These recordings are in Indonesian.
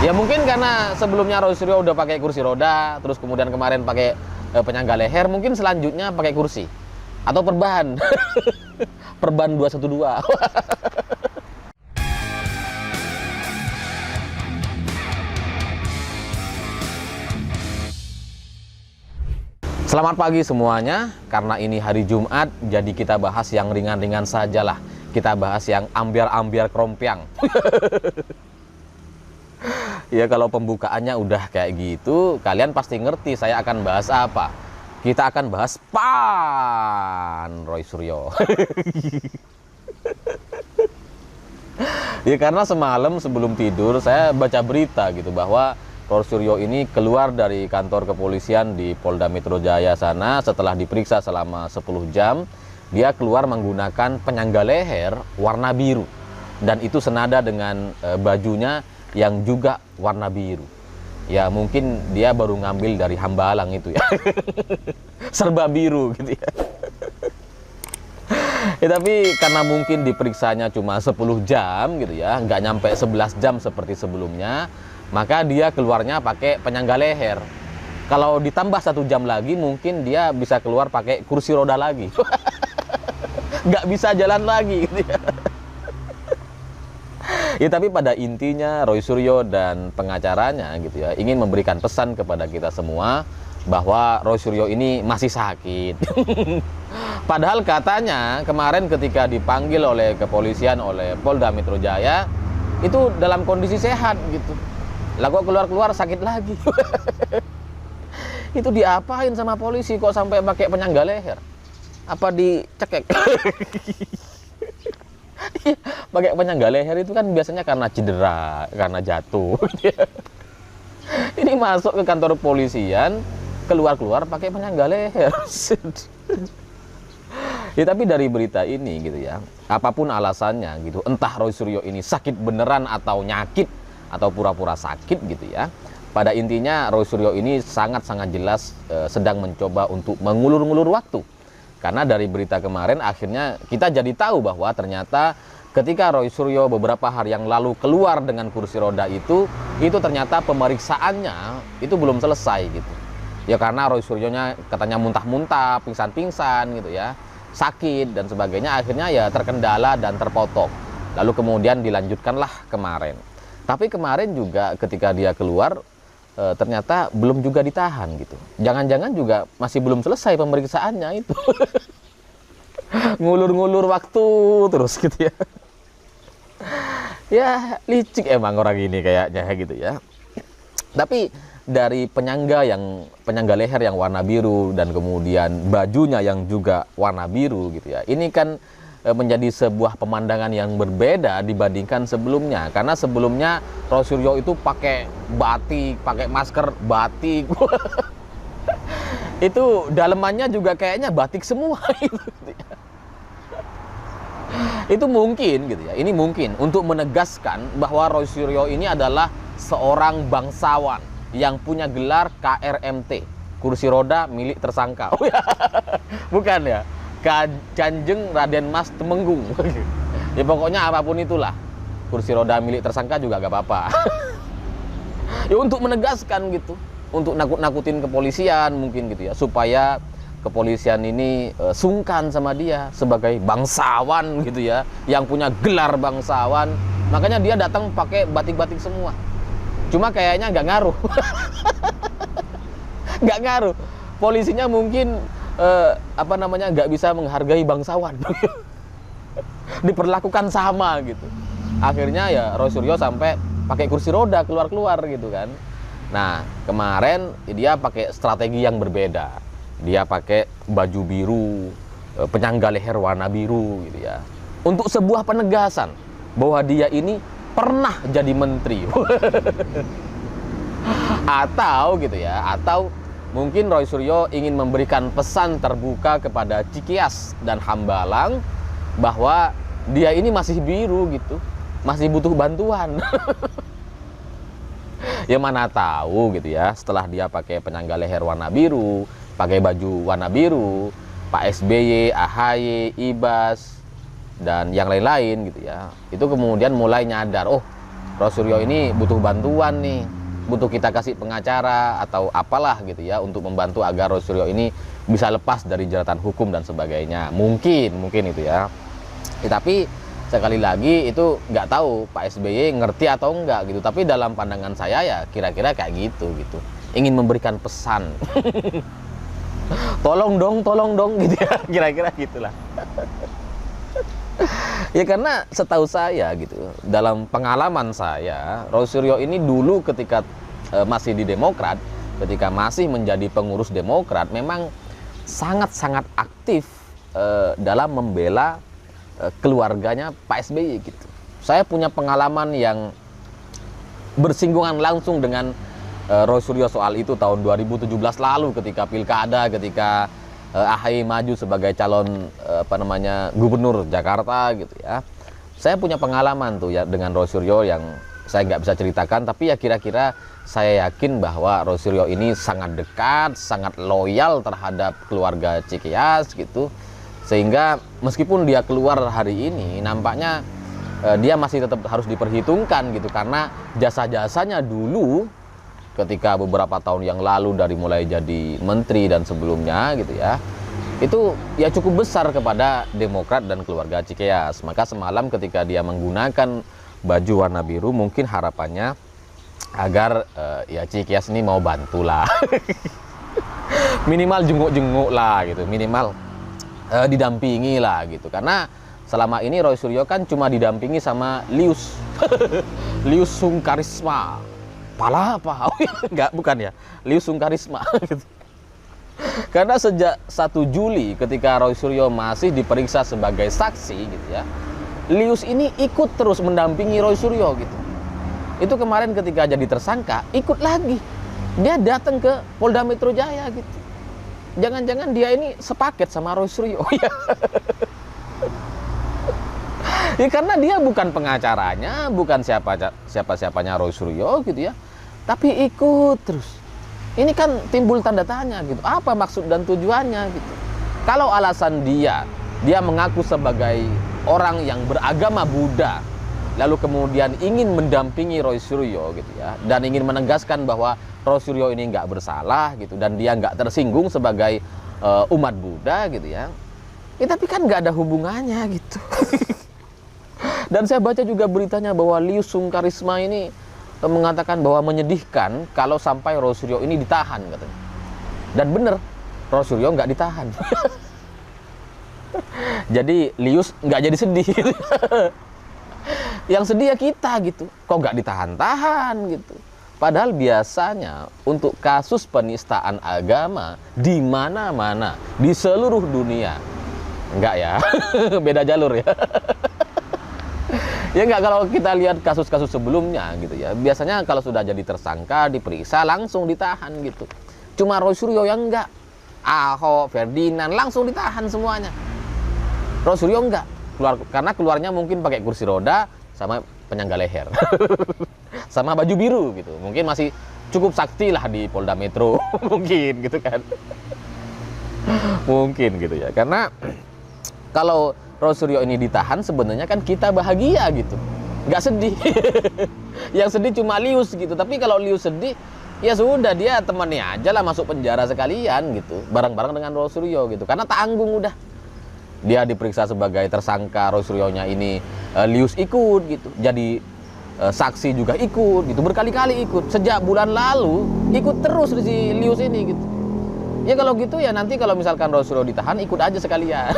Ya mungkin karena sebelumnya Roy Suryo udah pakai kursi roda, terus kemudian kemarin pakai penyangga leher, mungkin selanjutnya pakai kursi atau perban. Perban 212. Selamat pagi semuanya. Karena ini hari Jumat, jadi kita bahas yang ringan-ringan sajalah. Kita bahas yang ambiar-ambiar krompiang. Ya kalau pembukaannya udah kayak gitu, kalian pasti ngerti saya akan bahas apa. Kita akan bahas PAN Roy Suryo. Ya karena semalam sebelum tidur saya baca berita gitu bahwa Roy Suryo ini keluar dari kantor kepolisian di Polda Metro Jaya sana setelah diperiksa selama 10 jam. Dia keluar menggunakan penyangga leher warna biru. Dan itu senada dengan bajunya yang juga warna biru. Ya mungkin dia baru ngambil dari Hambalang itu ya. Serba biru gitu ya. Ya tapi karena mungkin diperiksanya cuma 10 jam gitu ya, nggak nyampe 11 jam seperti sebelumnya, maka dia keluarnya pakai penyangga leher. Kalau ditambah 1 jam lagi mungkin dia bisa keluar pakai kursi roda lagi. Nggak bisa jalan lagi gitu ya. Ya tapi pada intinya Roy Suryo dan pengacaranya gitu ya ingin memberikan pesan kepada kita semua bahwa Roy Suryo ini masih sakit. Padahal katanya kemarin ketika dipanggil oleh kepolisian oleh Polda Metro Jaya itu dalam kondisi sehat gitu. Lah kok keluar-keluar sakit lagi. Itu diapain sama polisi kok sampai pakai penyangga leher? Apa dicekek? Pakai penyangga leher itu kan biasanya karena cedera, karena jatuh. Ini masuk ke kantor polisian, keluar-keluar pakai penyangga leher. Ya tapi dari berita ini gitu ya, apapun alasannya gitu, entah Roy Suryo ini sakit beneran atau nyakit atau pura-pura sakit gitu ya. Pada intinya Roy Suryo ini sangat-sangat jelas sedang mencoba untuk mengulur-ngulur waktu. Karena dari berita kemarin akhirnya kita jadi tahu bahwa ternyata ketika Roy Suryo beberapa hari yang lalu keluar dengan kursi roda itu ternyata pemeriksaannya itu belum selesai gitu. Ya karena Roy Suryonya katanya muntah-muntah, pingsan-pingsan gitu ya, sakit dan sebagainya, akhirnya ya terkendala dan terpotong. Lalu kemudian dilanjutkanlah kemarin. Tapi kemarin juga ketika dia keluar ternyata belum juga ditahan gitu. Jangan-jangan juga masih belum selesai pemeriksaannya itu. Ngulur-ngulur waktu terus gitu ya. Ya licik emang orang ini kayaknya gitu ya. Tapi dari penyangga leher yang warna biru dan kemudian bajunya yang juga warna biru gitu ya. Ini kan menjadi sebuah pemandangan yang berbeda dibandingkan sebelumnya. Karena sebelumnya Roy Suryo itu pakai batik, pakai masker batik. Itu dalemannya juga kayaknya batik semua. Itu mungkin gitu ya. Ini mungkin untuk menegaskan bahwa Roy Suryo ini adalah seorang bangsawan yang punya gelar KRMT, kursi roda milik tersangka. Bukan ya? Kanjeng Raden Mas Temenggung. Ya pokoknya apapun itulah, kursi roda milik tersangka juga gak apa-apa. Ya untuk menegaskan gitu, untuk nakut-nakutin kepolisian mungkin gitu ya, supaya kepolisian ini sungkan sama dia sebagai bangsawan gitu ya, yang punya gelar bangsawan. Makanya dia datang pakai batik-batik semua. Cuma kayaknya nggak ngaruh. Nggak ngaruh. Polisinya mungkin nggak bisa menghargai bangsawan. Diperlakukan sama gitu. Akhirnya ya Roy Suryo sampai pakai kursi roda keluar-keluar gitu kan. Nah kemarin dia pakai strategi yang berbeda. Dia pakai baju biru, penyangga leher warna biru gitu ya. Untuk sebuah penegasan bahwa dia ini pernah jadi menteri. Atau gitu ya, atau mungkin Roy Suryo ingin memberikan pesan terbuka kepada Cikias dan Hambalang bahwa dia ini masih biru gitu, masih butuh bantuan. Ya mana tahu gitu ya, setelah dia pakai penyangga leher warna biru, pakai baju warna biru, Pak SBY, AHY, Ibas dan yang lain-lain gitu ya, itu kemudian mulai nyadar, oh Roy Suryo ini butuh bantuan nih, butuh kita kasih pengacara atau apalah gitu ya untuk membantu agar Roy Suryo ini bisa lepas dari jeratan hukum dan sebagainya. Mungkin itu ya. Tapi sekali lagi itu nggak tahu Pak SBY ngerti atau enggak gitu. Tapi dalam pandangan saya ya kira-kira kayak gitu. Ingin memberikan pesan. tolong dong gitu ya, kira-kira gitulah. Ya karena setahu saya gitu, dalam pengalaman saya, Roy Suryo ini dulu ketika masih di Demokrat, ketika masih menjadi pengurus Demokrat, memang sangat-sangat aktif dalam membela keluarganya Pak SBY gitu. Saya punya pengalaman yang bersinggungan langsung dengan Roy Suryo soal itu tahun 2017 lalu ketika pilkada, ketika AHY maju sebagai calon gubernur Jakarta gitu ya. Saya punya pengalaman tuh ya dengan Roy Suryo yang saya nggak bisa ceritakan, tapi ya kira-kira saya yakin bahwa Roy Suryo ini sangat dekat, sangat loyal terhadap keluarga Cikeas gitu. Sehingga meskipun dia keluar hari ini, nampaknya dia masih tetap harus diperhitungkan gitu, karena jasa-jasanya dulu ketika beberapa tahun yang lalu dari mulai jadi menteri dan sebelumnya gitu ya, itu ya cukup besar kepada Demokrat dan keluarga Cikeas. Maka semalam ketika dia menggunakan baju warna biru, mungkin harapannya agar ya Cikeas ini mau bantulah. Minimal jenguk-jenguk lah gitu, minimal didampingi lah gitu. Karena selama ini Roy Suryo kan cuma didampingi sama Lius. Lius Sungkarisma. Pala apa? Enggak, bukan ya. Lius Sungkarisma gitu. Karena sejak 1 Juli ketika Roy Suryo masih diperiksa sebagai saksi gitu ya, Lius ini ikut terus mendampingi Roy Suryo gitu. Itu kemarin ketika jadi tersangka ikut lagi. Dia datang ke Polda Metro Jaya gitu. Jangan-jangan dia ini sepaket sama Roy Suryo ya. Ya karena dia bukan pengacaranya, bukan siapa-siapanya Roy Suryo gitu ya. Tapi ikut terus. Ini kan timbul tanda tanya gitu. Apa maksud dan tujuannya gitu. Kalau alasan dia mengaku sebagai orang yang beragama Buddha, lalu kemudian ingin mendampingi Roy Suryo gitu ya, dan ingin menegaskan bahwa Roy Suryo ini nggak bersalah gitu, dan dia nggak tersinggung sebagai umat Buddha gitu ya. Tapi kan nggak ada hubungannya gitu. Dan saya baca juga beritanya bahwa Lius Sungkarisma ini mengatakan bahwa menyedihkan kalau sampai Roy Suryo ini ditahan katanya. Dan bener, Roy Suryo nggak ditahan. Jadi Lius nggak jadi sedih. Yang sedih ya kita gitu. Kok nggak ditahan-tahan gitu. Padahal biasanya untuk kasus penistaan agama di mana-mana, di seluruh dunia. Enggak ya, beda jalur ya. Ya enggak, kalau kita lihat kasus-kasus sebelumnya gitu ya, biasanya kalau sudah jadi tersangka, diperiksa, langsung ditahan gitu. Cuma Roy Suryo yang enggak. Ahok, Ferdinand, langsung ditahan semuanya. Roy Suryo enggak, karena keluarnya mungkin pakai kursi roda sama penyangga leher. Sama baju biru gitu. Mungkin masih cukup sakti lah di Polda Metro. Mungkin gitu kan. Mungkin gitu ya. Karena kalau Roy Suryo ini ditahan, sebenarnya kan kita bahagia gitu, nggak sedih. Yang sedih cuma Lius gitu. Tapi kalau Lius sedih, ya sudah, dia temannya aja lah masuk penjara sekalian gitu, bareng-bareng dengan Roy Suryo gitu. Karena tanggung udah. Dia diperiksa sebagai tersangka, Roy Suryo-nya ini Lius ikut gitu, jadi saksi juga ikut gitu, berkali-kali ikut. Sejak bulan lalu ikut terus si Lius ini gitu. Ya kalau gitu ya nanti kalau misalkan Roy Suryo ditahan, ikut aja sekalian.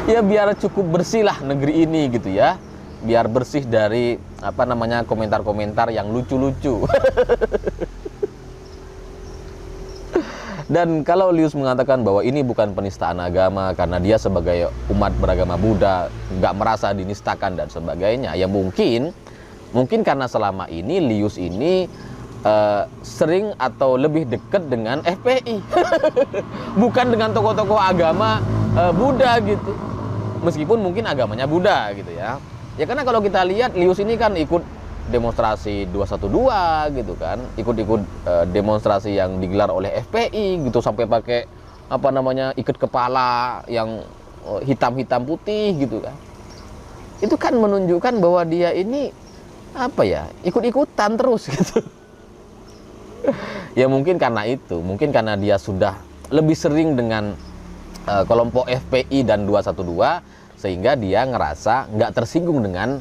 Ya biar cukup bersih lah negeri ini gitu ya, biar bersih dari komentar-komentar yang lucu-lucu. Dan kalau Lius mengatakan bahwa ini bukan penistaan agama karena dia sebagai umat beragama Buddha nggak merasa dinistakan dan sebagainya, ya mungkin karena selama ini Lius ini sering atau lebih dekat dengan FPI. Bukan dengan tokoh-tokoh agama Buddha gitu. Meskipun mungkin agamanya Buddha gitu ya. Ya karena kalau kita lihat Lius ini kan ikut demonstrasi 212 gitu kan. Ikut demonstrasi yang digelar oleh FPI gitu, sampai pakai ikat kepala yang hitam-hitam putih gitu kan. itu kan menunjukkan bahwa dia ini apa ya, ikut-ikutan terus gitu. Ya mungkin karena itu, mungkin karena dia sudah lebih sering dengan kelompok FPI dan 212, sehingga dia ngerasa nggak tersinggung dengan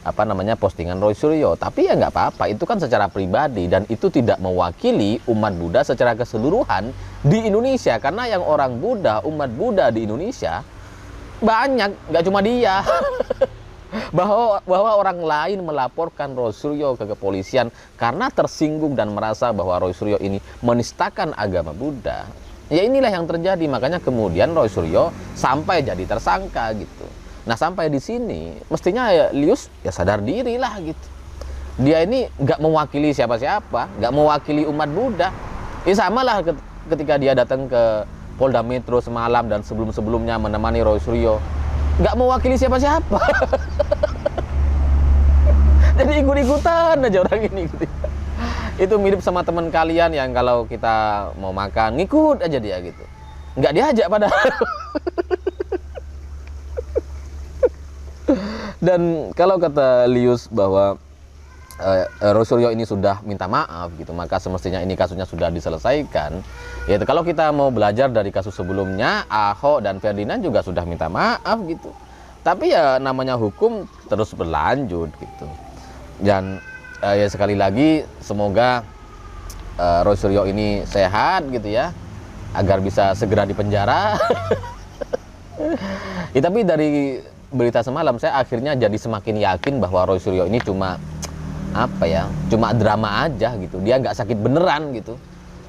apa namanya postingan Roy Suryo. Tapi ya nggak apa-apa, itu kan secara pribadi dan itu tidak mewakili umat Buddha secara keseluruhan di Indonesia. Karena yang orang Buddha, umat Buddha di Indonesia banyak, nggak cuma dia. bahwa orang lain melaporkan Roy Suryo ke kepolisian karena tersinggung dan merasa bahwa Roy Suryo ini menistakan agama Buddha. Ya inilah yang terjadi, makanya kemudian Roy Suryo sampai jadi tersangka gitu. Nah sampai di sini mestinya ya Lius ya sadar diri lah gitu. Dia ini nggak mewakili siapa-siapa, nggak mewakili umat Buddha. Ya sama lah ketika dia datang ke Polda Metro semalam dan sebelum-sebelumnya menemani Roy Suryo, nggak mewakili siapa-siapa. Jadi ikut-ikutan aja orang ini gitu. Itu mirip sama teman kalian yang kalau kita mau makan ngikut aja dia gitu, nggak diajak padahal. Dan kalau kata Lius bahwa Roy Suryo ini sudah minta maaf gitu, maka semestinya ini kasusnya sudah diselesaikan. Yaitu kalau kita mau belajar dari kasus sebelumnya, Ahok dan Ferdinand juga sudah minta maaf gitu. Tapi ya namanya hukum terus berlanjut gitu. Dan ya sekali lagi semoga Roy Suryo ini sehat gitu ya, agar bisa segera dipenjara. Ya, tapi dari berita semalam saya akhirnya jadi semakin yakin bahwa Roy Suryo ini cuma apa ya, cuma drama aja gitu. Dia nggak sakit beneran gitu.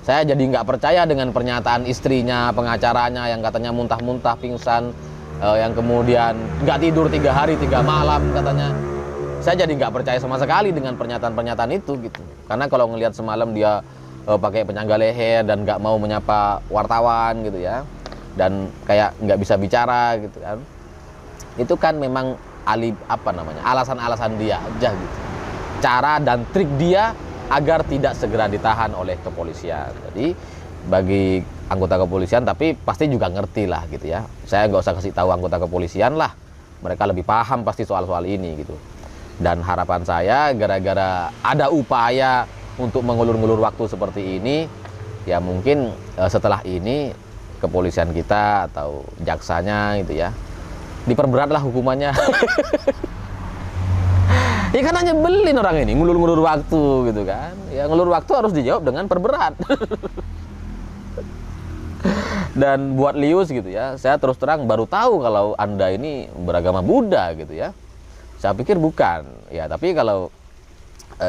Saya jadi nggak percaya dengan pernyataan istrinya, pengacaranya yang katanya muntah-muntah, pingsan, yang kemudian nggak tidur 3 hari 3 malam katanya. Saya jadi nggak percaya sama sekali dengan pernyataan-pernyataan itu gitu. Karena kalau ngelihat semalam dia pakai penyangga leher dan nggak mau menyapa wartawan gitu ya, dan kayak nggak bisa bicara gitu kan. Itu kan memang alasan-alasan dia aja gitu. Cara dan trik dia agar tidak segera ditahan oleh kepolisian. Jadi bagi anggota kepolisian, tapi pasti juga ngerti lah gitu ya. Saya nggak usah kasih tahu anggota kepolisian lah, mereka lebih paham pasti soal-soal ini gitu. Dan harapan saya gara-gara ada upaya untuk mengulur-ngulur waktu seperti ini, ya mungkin setelah ini kepolisian kita atau jaksanya gitu ya, diperberatlah hukumannya. Ya kan hanya nyebelin orang ini, ngulur-ngulur waktu gitu kan. Ya ngulur waktu harus dijawab dengan perberat. Dan buat Lius gitu ya, saya terus terang baru tahu kalau Anda ini beragama Buddha gitu ya. Saya pikir bukan. Ya, tapi kalau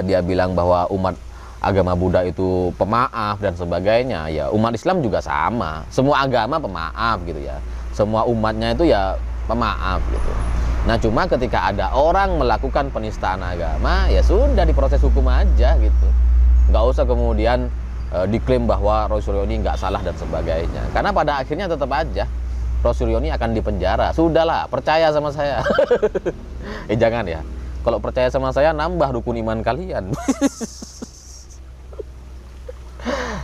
dia bilang bahwa umat agama Buddha itu pemaaf dan sebagainya, ya umat Islam juga sama. Semua agama pemaaf gitu ya. Semua umatnya itu ya pemaaf gitu. Nah, cuma ketika ada orang melakukan penistaan agama, ya sudah diproses hukum aja gitu. Nggak usah kemudian diklaim bahwa Roy Suryo ini nggak salah dan sebagainya. Karena pada akhirnya tetap aja Roy Suryo ini akan dipenjara. Sudahlah, percaya sama saya. Jangan ya. Kalau percaya sama saya, nambah rukun iman kalian.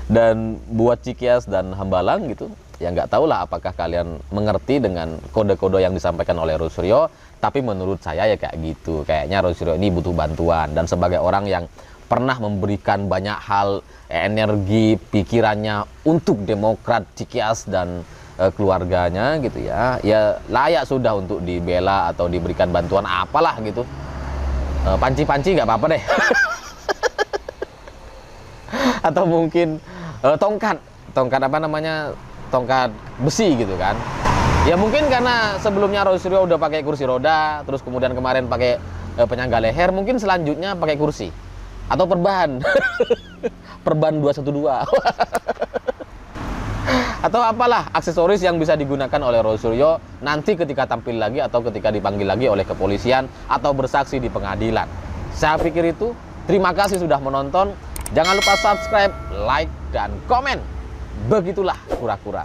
Dan buat Cikias dan Hambalang gitu, ya nggak tahu lah apakah kalian mengerti dengan kode-kode yang disampaikan oleh Roy Suryo. Tapi menurut saya ya kayak gitu. Kayaknya Roy Suryo ini butuh bantuan. Dan sebagai orang yang pernah memberikan banyak hal, energi, pikirannya untuk Demokrat, Cikias dan keluarganya gitu ya, ya layak sudah untuk dibela atau diberikan bantuan apalah gitu. Panci-panci nggak apa-apa deh. Atau mungkin tongkat apa namanya, tongkat besi gitu kan. Ya mungkin karena sebelumnya Roy Suryo udah pakai kursi roda, terus kemudian kemarin pakai penyangga leher, mungkin selanjutnya pakai kursi atau perban. Perban 212. Atau apalah aksesoris yang bisa digunakan oleh Roy Suryo nanti ketika tampil lagi atau ketika dipanggil lagi oleh kepolisian atau bersaksi di pengadilan. Saya pikir itu. Terima kasih sudah menonton. Jangan lupa subscribe, like, dan komen. Begitulah kura-kura.